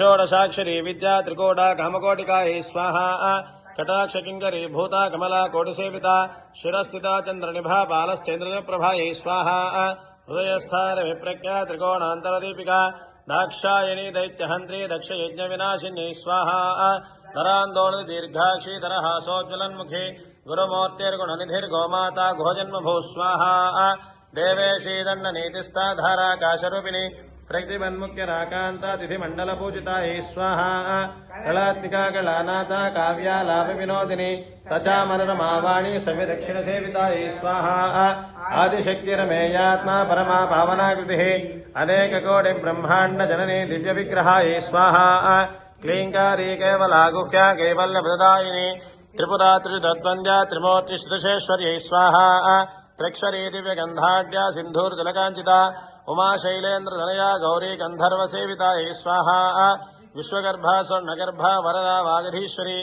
षोडशाक्षरी विद्या त्रिकोटा कामकोटिकायै स्वाहा कटाक्ष किङ्करी भूता कमला कोटिसेविता शिरस्थिता चन्द्रनिभा बालश्चेन्द्रप्रभायै स्वाहा हृदयस्थान विप्रज्ञा त्रिकोणान्तरदीपिका दाक्षायणी दैत्यहन्त्री दक्षयज्ञविनाशिन्यै स्वाहा धरान्दोलि दीर्घाक्षी धरहासोज्ज्वलन्मुखी गुरुमूर्तिर्गुणनिधिर्गोमाता गुहजन्मभू स्वाहा देवेशी दण्डनीतिस्था धाराकाशरूपिणी प्रकृतिमन्मुख्यराकान्ता तिथिमण्डलपूजितायै स्वाहा कलात्मिका कलानाथा काव्यालापविनोदिनी सचामनरमावाणी सव्यदक्षिणसेवितायै स्वाहा आदिशक्तिरमेयात्मा परमा पावनाकृतिः अनेककोटिब्रह्माण्डजननी दिव्यविग्रहायै स्वाहा क्लीङ्कारी केवलागुह्या कैवल्यप्रदायिनी त्रिपुरा त्रिदद्वन्द्या त्रिमूर्तिश्रुतशेश्वर्यै स्वाहा त्र्यक्षरी दिव्यगन्धाढ्या सिन्धूर्जलकाञ्चिता उमाशैलेन्द्रधनया गौरी गन्धर्वसेवितायै स्वाहा विश्वगर्भा स्वर्णगर्भा वरदा वागधीश्वरी